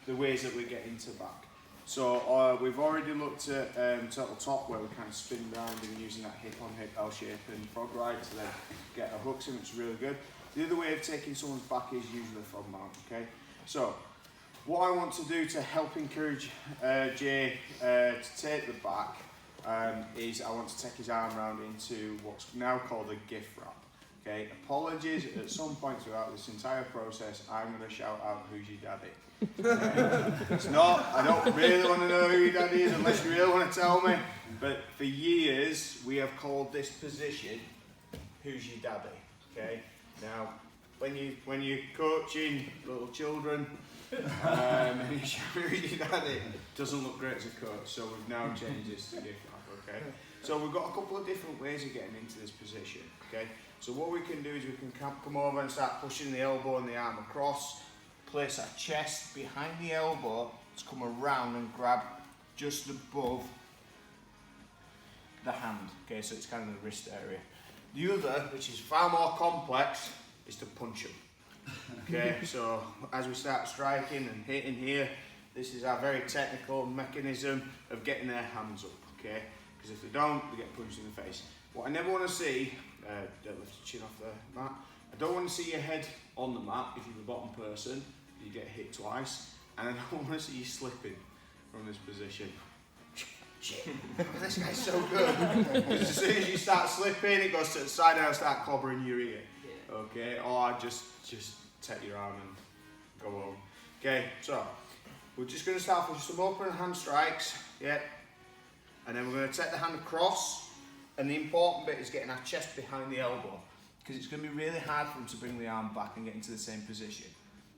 the ways that we get into back. So we've already looked at turtle top, where we kind of spin around and using that hip on hip L shape and frog ride to then get our hooks in, which is really good. The other way of taking someone's back is usually frog mount, okay? So what I want to do to help encourage Jay to take the back is I want to take his arm round into what's now called a gift wrap. Okay, apologies, at some point throughout this entire process, I'm going to shout out, "Who's your daddy?" It's not, I don't really want to know who your daddy is unless you really want to tell me, but for years we have called this position, "Who's your daddy?" Okay, now when you're coaching little children and you shout, "Who's your daddy?" it doesn't look great as a coach, so we've now changed this to gift wrap, okay? So we've got a couple of different ways of getting into this position, okay? So what we can do is we can come over and start pushing the elbow and the arm across, place our chest behind the elbow to come around and grab just above the hand. Okay, so it's kind of the wrist area. The other, which is far more complex, is to punch them. Okay, so as we start striking and hitting here, this is our very technical mechanism of getting their hands up, okay? Because if they don't, they get punched in the face. What I never want to see, don't lift your chin off the mat. I don't want to see your head on the mat. If you're the bottom person, you get hit twice. And I don't want to see you slipping from this position. Shit, this guy's so good. Because as soon as you start slipping, it goes to the side and I'll start clobbering your ear. Okay, or just take your arm and go home. Okay, so we're just going to start with some open hand strikes. Yeah. And then we're going to take the hand across. And the important bit is getting our chest behind the elbow, because it's going to be really hard for him to bring the arm back and get into the same position.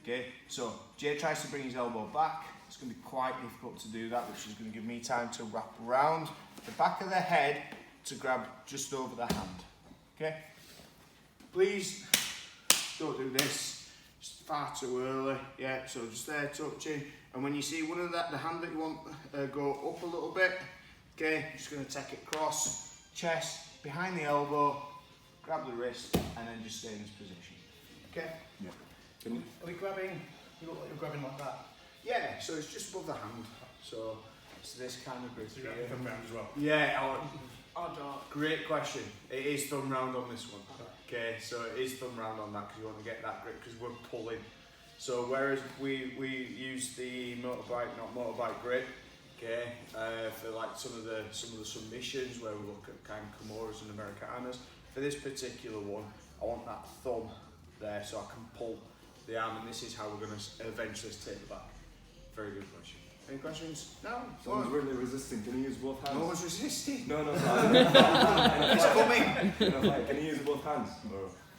Okay, so Jay tries to bring his elbow back. It's going to be quite difficult to do that, which is going to give me time to wrap around the back of the head to grab just over the hand. Okay, please don't do this. It's far too early. Yeah, so just there touching, and when you see one of the hand that you want go up a little bit, okay, just going to take it across. Chest, behind the elbow, grab the wrist, and then just stay in this position. Okay? Yeah. Are we grabbing, you look like you're grabbing like that? Yeah, so it's just above the hand. So it's this kind of grip. So you're grabbing thumb round as well? Yeah, great question. It is thumb round on this one. Okay, so it is thumb round on that because you want to get that grip because we're pulling. So whereas we use the motorbike, not motorbike grip, okay, for like some of the submissions where we look at kind of Kimuras and Americanas. For this particular one, I want that thumb there so I can pull the arm, and this is how we're going to eventually take it back. Very good question. Any questions? No? Someone's really resisting. Can you use both hands? No one's resisting. No. It's coming. Can you use both hands?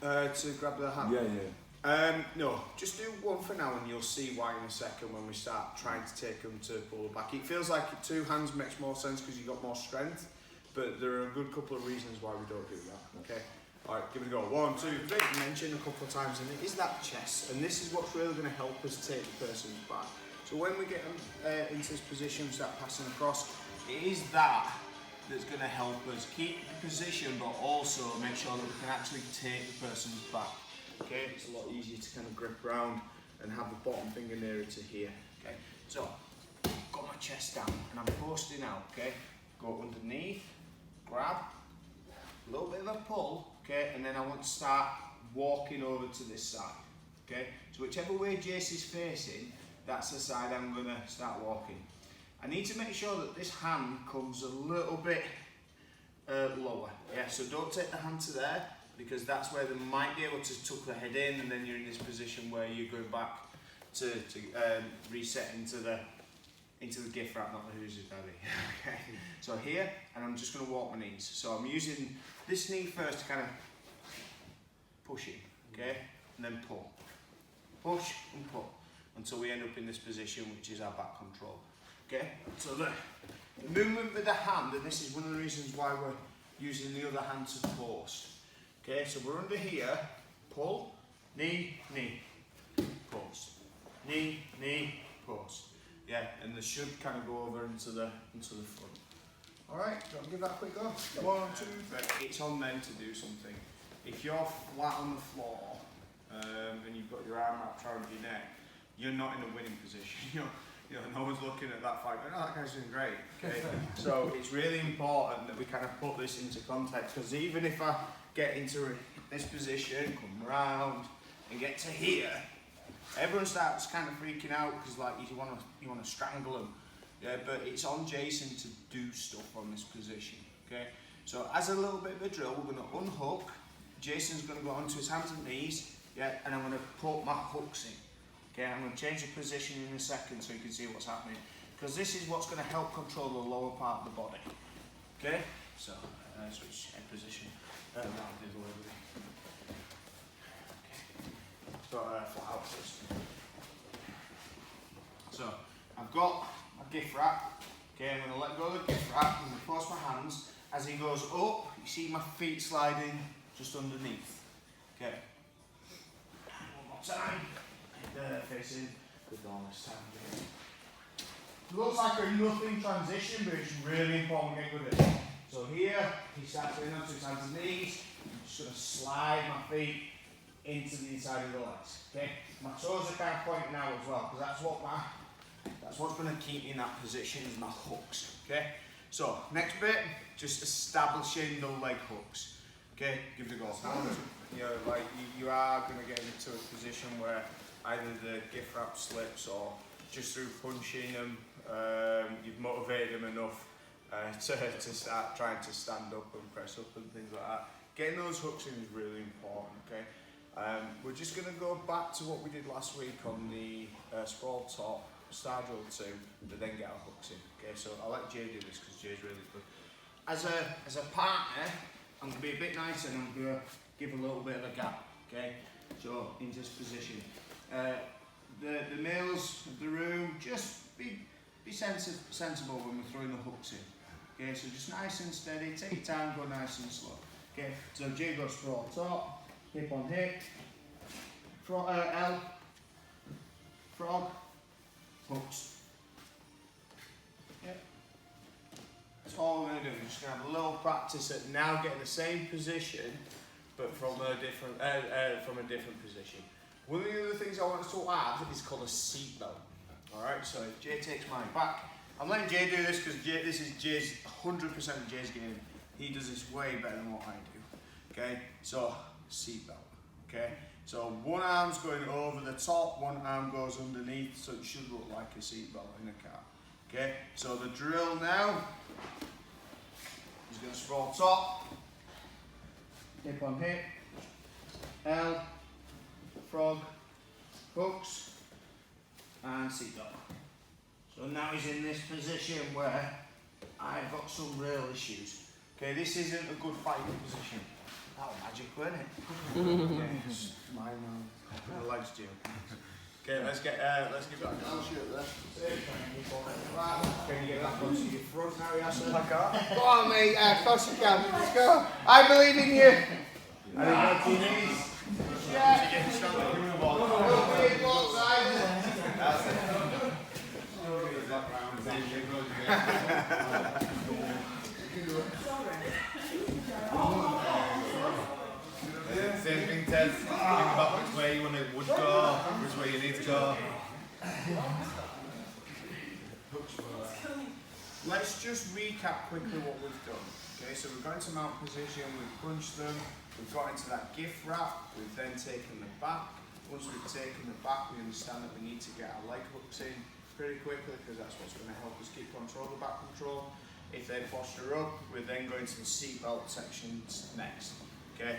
Or? To grab the hand? Yeah. No, just do one for now and you'll see why in a second when we start trying to take them to pull it back. It feels like two hands makes more sense because you've got more strength, but there are a good couple of reasons why we don't do that, okay? Alright, give it a go. 1, 2, 3, mentioned a couple of times, and it is that chest, and this is what's really going to help us take the person back. So when we get them into this position, start passing across, it is that that's going to help us keep the position, but also make sure that we can actually take the person's back. Okay, it's a lot easier to kind of grip around and have the bottom finger nearer to here. Okay, so got my chest down and I'm posting out. Okay, go underneath, grab, a little bit of a pull. Okay, and then I want to start walking over to this side. Okay, so whichever way Jace is facing, that's the side I'm going to start walking. I need to make sure that this hand comes a little bit lower. Yeah, so don't take the hand to there, because that's where they might be able to tuck the head in, and then you're in this position where you're going back to reset into the gift wrap, not the who's your daddy. Okay. So here, and I'm just going to walk my knees. So I'm using this knee first to kind of push it, okay, and then pull, push and pull until we end up in this position, which is our back control. Okay. So the movement with the hand, and this is one of the reasons why we're using the other hand to post. Okay, so we're under here, pull, knee, knee, post, knee, knee, post. Yeah, and they should kind of go over into the front. All right, do you want to give that a quick go? 1, 2, 3. It's on them to do something. If you're flat on the floor and you've got your arm wrapped around your neck, you're not in a winning position. No one's looking at that fight going, oh, that guy's doing great. Okay, so it's really important that we kind of put this into context, because even if I get into this position, come around and get to here, everyone starts kind of freaking out because like you want to strangle them. Yeah, but it's on Jason to do stuff from this position. Okay, so as a little bit of a drill, we're going to unhook. Jason's going to go onto his hands and knees. Yeah, and I'm going to put my hooks in. Okay, I'm going to change the position in a second so you can see what's happening, because this is what's going to help control the lower part of the body. Okay, so switch head position. Okay, so flat out first. So I've got my gift wrap. Okay, I'm going to let go of the gift wrap. I'm going to cross my hands. As he goes up, you see my feet sliding just underneath. Okay. One more time. Facing the door this time. It looks like a nothing transition, but it's really important to get good at it. So here, he starts going onto his hands and knees. I'm just going to slide my feet into the inside of the legs. Okay. My toes are kind of pointing out as well, because that's what's going to keep me in that position is my hooks. Okay. So next bit, just establishing the leg hooks. Okay. Give it a go. You are going to get into a position where either the gift wrap slips, or just through punching them, you've motivated them enough to start trying to stand up and press up and things like that. Getting those hooks in is really important. Okay, we're just going to go back to what we did last week on the sprawl top, star drill 2, but then get our hooks in. Okay, so I'll let Jay do this because Jay's really good. As a partner, I'm going to be a bit nicer and I'm going to give a little bit of a gap. Okay, so into this position. The males of the room, just be sensible when we're throwing the hooks in. Okay, so just nice and steady, take your time, go nice and slow. Okay, so Jay goes sprawl top, hip on hip, L, frog, hooks. Yep. That's all we're going to do. We're just going to have a little practice at now getting the same position, but from a different position. One of the other things I want us to add is called a seat belt. Alright, so if Jay takes mine back, I'm letting Jay do this because this is Jay's 100% of Jay's game. He does this way better than what I do. Okay, so seat belt. Okay, so one arm's going over the top, one arm goes underneath, so it should look like a seat belt in a car. Okay, so the drill now is going to sprawl top, hip on hip, L, frog, hooks, and seat belt. So now he's in this position where I've got some real issues. Okay, this isn't a good fighting position. That was magical, isn't it? Okay, it's mine now. The legs, Jim. Okay, let's give that a go. Can you get back onto your front now, Yasser? Go on, mate. Of course you can. Let's go. I believe in you. I think that's your knees. Yeah. You're getting stronger. Give me the ball. That's it. Same thing, Ted. Think about which way you want it would go, which way you need to go. Let's just recap quickly what we've done. Okay, so we've got into mount position, we've punched them, we've got into that gift wrap, we've then taken the back. Once we've taken the back, we understand that we need to get our leg hooks in pretty quickly because that's what's going to help us keep control of the back control. If they posture up, we're then going to the seatbelt sections next. Okay,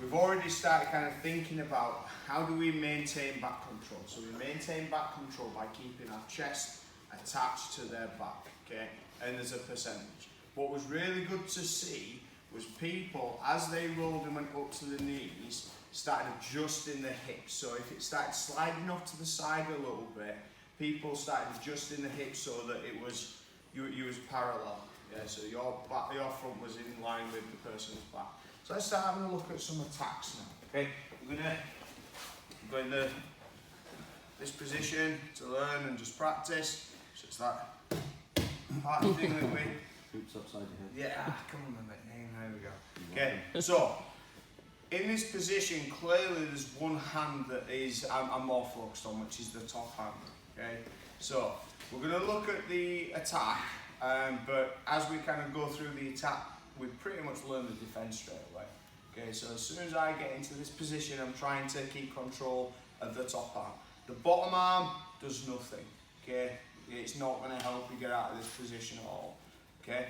we've already started kind of thinking about how do we maintain back control. So we maintain back control by keeping our chest attached to their back. Okay, and there's a percentage. What was really good to see was people, as they rolled and went up to the knees, started adjusting the hips. So if it started sliding off to the side a little bit, people started adjusting the hips so that it was you was parallel. Yeah, so your front was in line with the person's back. So let's start having a look at some attacks now. Okay, we're gonna go in this position to learn and just practice. So it's that part of the thing that we. Hoops upside your head. Yeah, come on, mate. There we go. Okay, so In this position, clearly there's one hand that is I'm more focused on, which is the top hand. Okay, so we're going to look at the attack, but as we kind of go through the attack, we pretty much learn the defense straight away. Okay, so as soon as I get into this position, I'm trying to keep control of the top arm. The bottom arm does nothing. Okay, it's not going to help you get out of this position at all. Okay,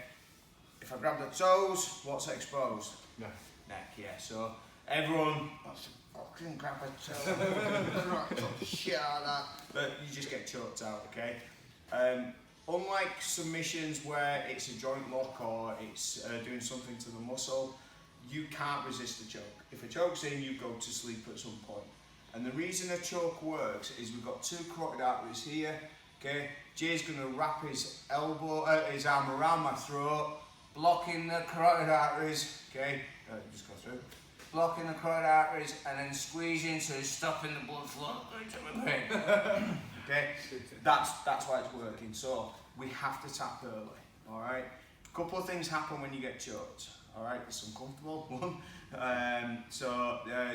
if I grab the toes, what's exposed? Neck. Neck, yeah. So everyone wants to fucking grab a toe, shit out of that, but you just get choked out. Okay. Unlike submissions where it's a joint lock or it's doing something to the muscle, you can't resist a choke. If a choke's in, you go to sleep at some point. And the reason a choke works is we've got two carotid arteries here. Okay, Jay's going to wrap his his arm around my throat, blocking the carotid arteries. Okay, just go through. Blocking the carotid arteries and then squeezing, so he's stopping the blood flow into my brain. Okay, that's why it's working. So we have to tap early. All right. A couple of things happen when you get choked. All right, it's uncomfortable. One.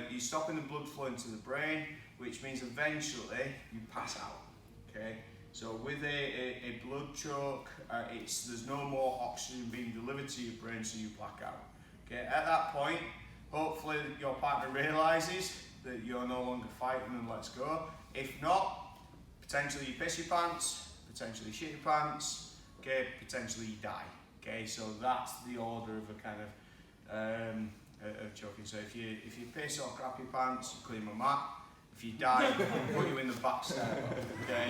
You're stopping the blood flow into the brain, which means eventually you pass out. Okay. So with a blood choke, there's no more oxygen being delivered to your brain, so you black out. Okay. At that point, hopefully your partner realises that you're no longer fighting and lets go. If not, potentially you piss your pants, potentially you shit your pants, okay, potentially you die. Okay, so that's the order of a kind of choking. So if you piss or crap your pants, you clean my mat. If you die, put you in the back stairwell. Okay,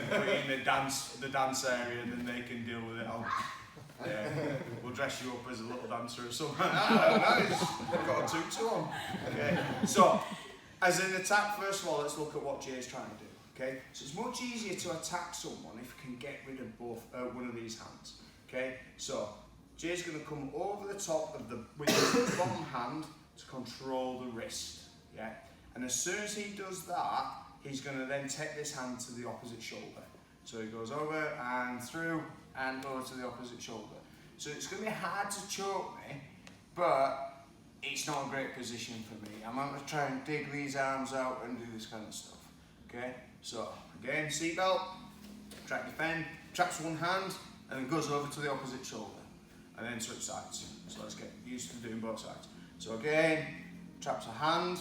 put you in the dance area, then they can deal with it. We'll dress you up as a little dancer or something. Nice. I've got a tutu on. Okay, so as an attack, first of all, let's look at what Jay's trying to do. Okay, so it's much easier to attack someone if you can get rid of both one of these hands. Okay, so Jay's going to come over the top of with his bottom hand to control the wrist. Yeah, and as soon as he does that, he's going to then take this hand to the opposite shoulder. So he goes over and through and over to the opposite shoulder. So it's going to be hard to choke me, but it's not a great position for me. I'm going to try and dig these arms out and do this kind of stuff. Okay, so again, seatbelt, track defend, traps one hand, and then goes over to the opposite shoulder, and then switch sides. So let's get used to doing both sides. So again, traps a hand,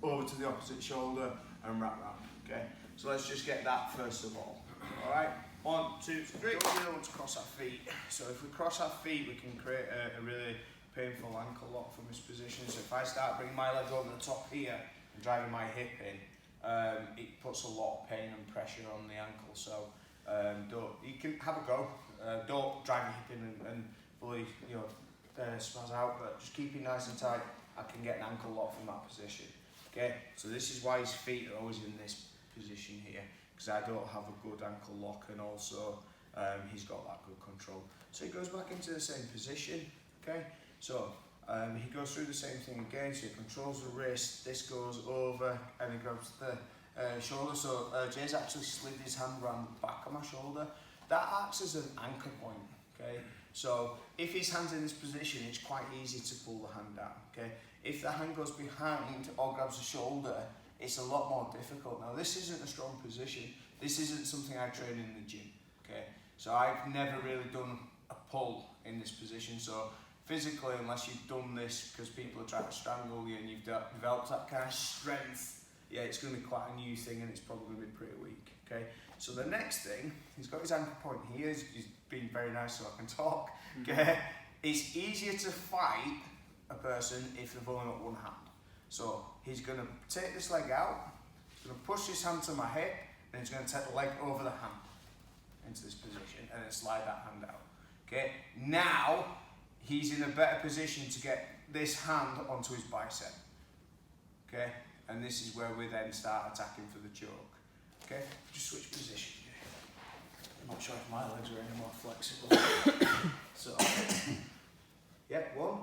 over to the opposite shoulder, and wrap round. Okay, so let's just get that first of all. All right, 1, 2, 3. We don't want to cross our feet. So if we cross our feet, we can create a really painful ankle lock from this position. So if I start bringing my leg over the top here and driving my hip in, it puts a lot of pain and pressure on the ankle. So you can have a go. Don't drive your hip in and fully, spaz out, but just keep it nice and tight. I can get an ankle lock from that position. Okay, so this is why his feet are always in this position here, because I don't have a good ankle lock, and also he's got that good control. So he goes back into the same position. Okay, so he goes through the same thing again. So he controls the wrist. This goes over and he grabs the shoulder. So Jay's actually slid his hand around the back of my shoulder. That acts as an anchor point. Okay, so if his hand's in this position, it's quite easy to pull the hand down. Okay, if the hand goes behind or grabs the shoulder, it's a lot more difficult. Now this isn't a strong position. This isn't something I train in the gym. Okay, so I've never really done a pull in this position. So physically, unless you've done this because people are trying to strangle you and you've developed that kind of strength, yeah, it's going to be quite a new thing, and it's probably going to be pretty weak. Okay, so the next thing, he's got his anchor point here. He's been very nice so I can talk. Okay, it's easier to fight a person if they've only got one hand. So he's going to take this leg out, he's going to push his hand to my hip, and he's going to take the leg over the hand into this position, and then slide that hand out. Okay, now he's in a better position to get this hand onto his bicep. Okay, and this is where we then start attacking for the choke. Okay, just switch position. I'm not sure if my legs are any more flexible. So, yeah, 1.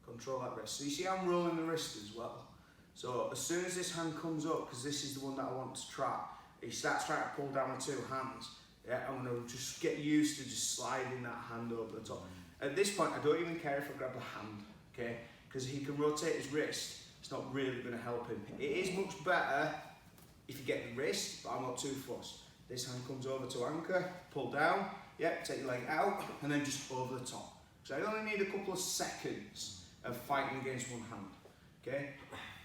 Control that wrist. So you see I'm rolling the wrist as well. So as soon as this hand comes up, because this is the one that I want to trap, he starts trying to pull down with 2 hands. Yeah, I'm going to just get used to just sliding that hand over the top. At this point, I don't even care if I grab the hand. Okay, because he can rotate his wrist, it's not really going to help him. It is much better if you get the wrist, but I'm not too fussed. This hand comes over to anchor, pull down, yep, take your leg out, and then just over the top. So I only need a couple of seconds of fighting against one hand, okay?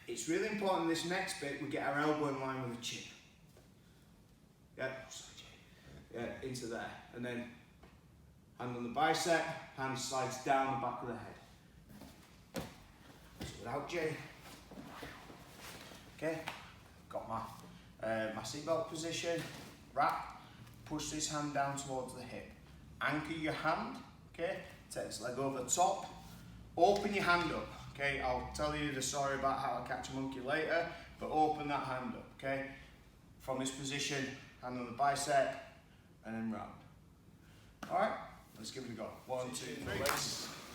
It's really important in this next bit, we get our elbow in line with the chin. Yep, yeah, into there, and then hand on the bicep, hand slides down the back of the head. So without J. Okay, got my seatbelt position, wrap, push this hand down towards the hip. Anchor your hand, okay, take this leg over the top, open your hand up, okay, I'll tell you the story about how I catch a monkey later, but open that hand up, okay, from this position, hand on the bicep, and then round. Alright, let's give it a go. 1, 2, 3.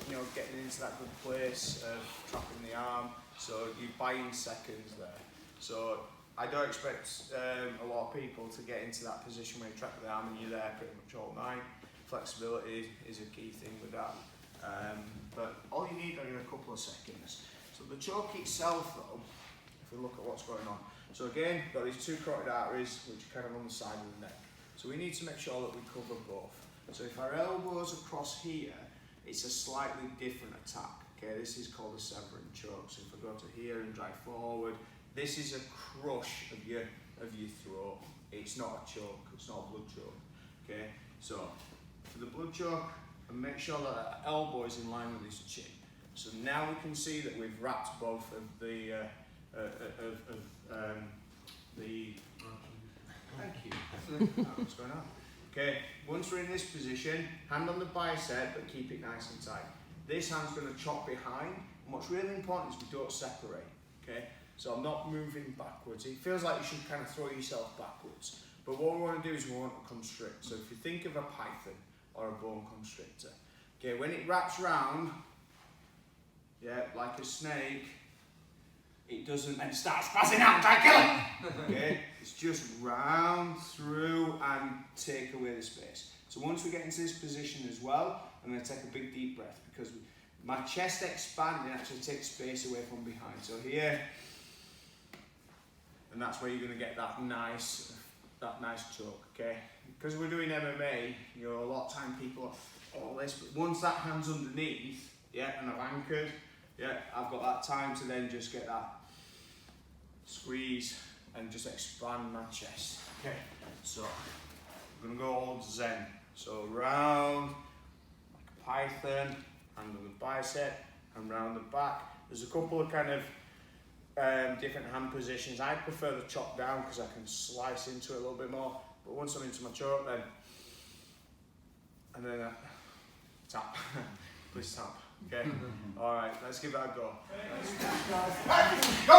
You know, getting into that good place of trapping the arm, so you're buying seconds there. So I don't expect a lot of people to get into that position where you trap the arm and you're there pretty much all night. Flexibility is a key thing with that. But all you need are a couple of seconds. So the choke itself though, if we look at what's going on. So again, we've got these two carotid arteries which are kind of on the side of the neck. So we need to make sure that we cover both. So if our elbow's across here, it's a slightly different attack. Okay, this is called a severing choke. So if I go to here and drive forward, this is a crush of your throat. It's not a choke, it's not a blood choke. Okay, so for the blood choke, and make sure that our elbow is in line with his chin. So now we can see that we've wrapped both of the thank you. What's going on? Okay, once we're in this position, hand on the bicep, but keep it nice and tight. This hand's going to chop behind, and what's really important is we don't separate. Okay, so I'm not moving backwards. It feels like you should kind of throw yourself backwards, but what we want to do is we want to constrict. So if you think of a python or a bone constrictor, okay, when it wraps round, yeah, like a snake, it doesn't then start spazzing out and try to kill it. Okay, it's just round through and take away the space. So once we get into this position as well, I'm going to take a big deep breath because my chest expanding actually takes space away from behind. So here, and that's where you're going to get that nice choke. Okay, because we're doing MMA, you know, a lot of time people are all this, but once that hand's underneath, yeah, and I've anchored, yeah, I've got that time to then just get that squeeze and just expand my chest. Okay, so I'm gonna go all zen. So round, like a python, hand on the bicep, and round the back. There's a couple of kind of different hand positions. I prefer the chop down because I can slice into it a little bit more. But once I'm into my choke, then and then tap, please tap. Okay. All right. Let's give that a go. Go.